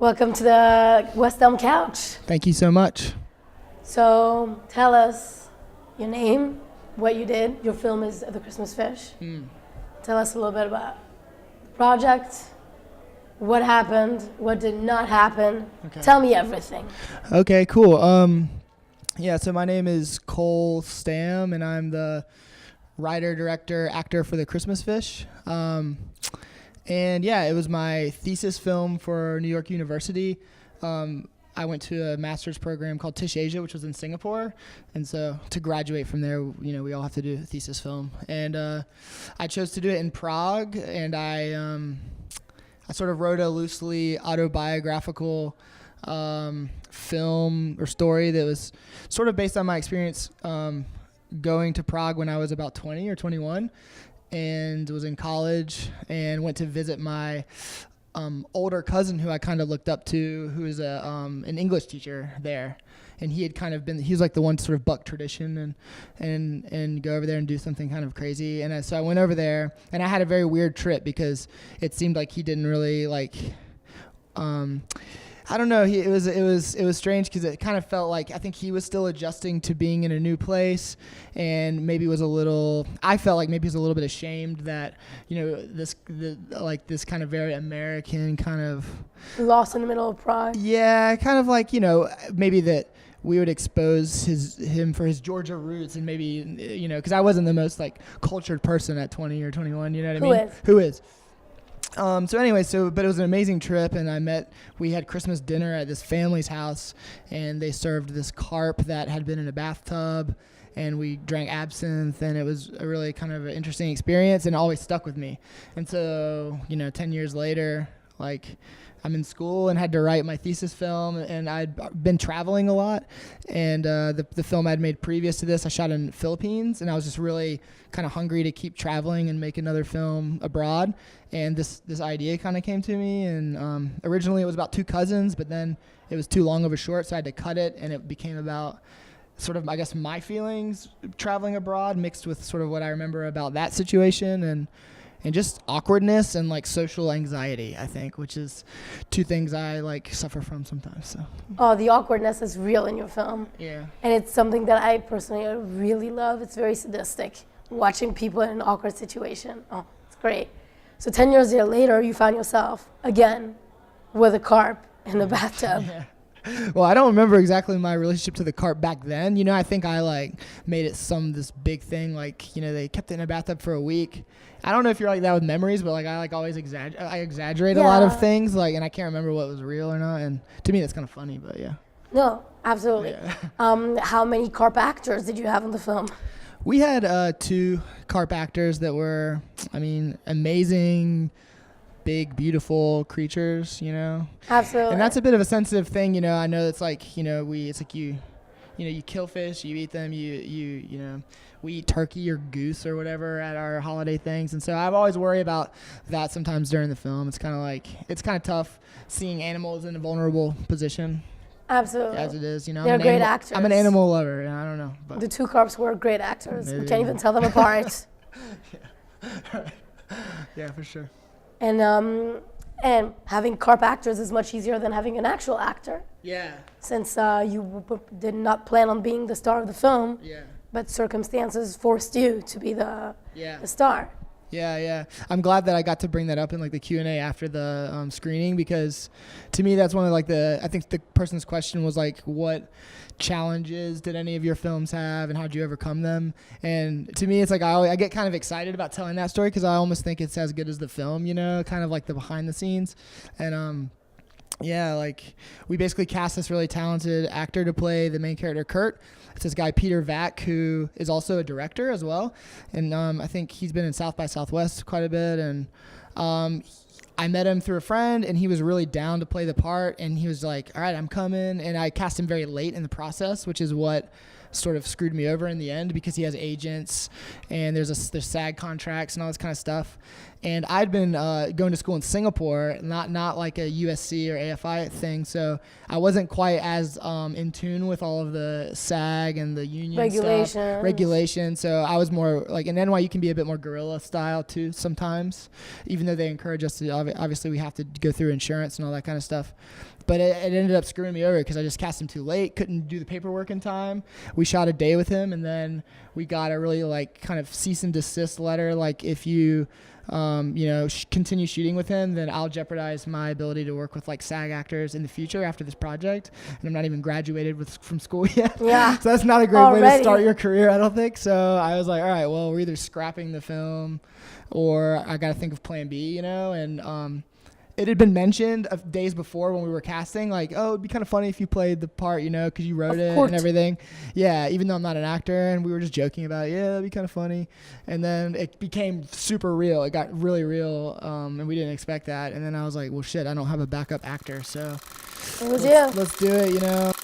Welcome to the West Elm Couch. Thank you so much. So tell us your name, what you did. Your film is The Christmas Fish. Tell us a little bit about the project, what happened, what did not happen. Okay. Tell me everything. Okay, cool. So my name is Cole Stam, and I'm the writer, director, actor for The Christmas Fish. It was my thesis film for New York University. I went to a master's program called Tisch Asia, which was in Singapore. And so to graduate from there, we all have to do a thesis film. And I chose to do it in Prague, and I sort of wrote a loosely autobiographical film or story that was sort of based on my experience going to Prague when I was about 20 or 21 and was in college and went to visit my older cousin who I kind of looked up to, who was an English teacher there. And he had kind of he was like the one to sort of buck tradition and go over there and do something kind of crazy. And so I went over there, and I had a very weird trip because it seemed like he didn't really I don't know. It was strange because it kind of felt like I think he was still adjusting to being in a new place, and maybe I felt like maybe he was a little bit ashamed that this kind of very American kind of Lost in the middle of Prague. Yeah, kind of like maybe that we would expose him for his Georgia roots, and maybe because I wasn't the most cultured person at 20 or 21. You know what I mean? Who is? But it was an amazing trip, and we had Christmas dinner at this family's house, and they served this carp that had been in a bathtub, and we drank absinthe, and it was a really kind of an interesting experience, and it always stuck with me. And so, 10 years later, I'm in school and had to write my thesis film, and I'd been traveling a lot, and the film I'd made previous to this, I shot in the Philippines, and I was just really kind of hungry to keep traveling and make another film abroad, and this idea kind of came to me, and originally it was about two cousins, but then it was too long of a short, so I had to cut it, and it became about sort of, I guess, my feelings traveling abroad mixed with sort of what I remember about that situation, and just awkwardness and social anxiety, I think, which is two things I suffer from sometimes. So. Oh, the awkwardness is real in your film. Yeah. And it's something that I personally really love. It's very sadistic, watching people in an awkward situation. Oh, it's great. So 10 years later, you found yourself again with a carp in the bathtub. Yeah. Well, I don't remember exactly my relationship to the carp back then. I think I made it this big thing. They kept it in a bathtub for a week. I don't know if you're like that with memories, but I always exaggerate a lot of things. And I can't remember what was real or not. And to me, that's kind of funny. But yeah. No, absolutely. Yeah. How many carp actors did you have in the film? We had two carp actors that were, amazing. Big, beautiful creatures, Absolutely. And that's a bit of a sensitive thing, I know it's you kill fish, you eat them, we eat turkey or goose or whatever at our holiday things, and so I've always worried about that sometimes during the film. It's kind of tough seeing animals in a vulnerable position. Absolutely. As it is, They're great actors. I'm an animal lover, and I don't know. But the two carps were great actors. We can't even tell them apart. Yeah, for sure. And having carp actors is much easier than having an actual actor. Yeah. Since you did not plan on being the star of the film, but circumstances forced you to be the star. Yeah. I'm glad that I got to bring that up in the Q&A after the screening, because to me that's one of I think the person's question was what challenges did any of your films have and how did you overcome them? And to me it's I get kind of excited about telling that story because I almost think it's as good as the film, kind of the behind the scenes. And we basically cast this really talented actor to play the main character, Kurt. It's this guy, Peter Vack, who is also a director as well. And I think he's been in South by Southwest quite a bit. And I met him through a friend, and he was really down to play the part. And he was like, all right, I'm coming. And I cast him very late in the process, which is what sort of screwed me over in the end, because he has agents and there's SAG contracts and all this kind of stuff. And I'd been going to school in Singapore, not like a USC or AFI thing, so I wasn't quite as in tune with all of the SAG and the union regulation. So I was more in NYU can be a bit more guerrilla style too sometimes, even though they encourage us to. Obviously, we have to go through insurance and all that kind of stuff. But it ended up screwing me over because I just cast him too late, couldn't do the paperwork in time. We shot a day with him, and then we got a really like kind of cease and desist letter. Like if you, continue shooting with him, then I'll jeopardize my ability to work with like SAG actors in the future after this project. And I'm not even graduated from school yet. Yeah. So that's not a great way to start your career, I don't think. So I was like, all right, well, we're either scrapping the film or I got to think of plan B, and it had been mentioned days before when we were casting, like, oh, it'd be kind of funny if you played the part, because you wrote it and everything. Yeah, even though I'm not an actor, and we were just joking about it. Yeah, that'd be kind of funny. And then it became super real. It got really real, and we didn't expect that. And then I was like, well, shit, I don't have a backup actor, so let's do it,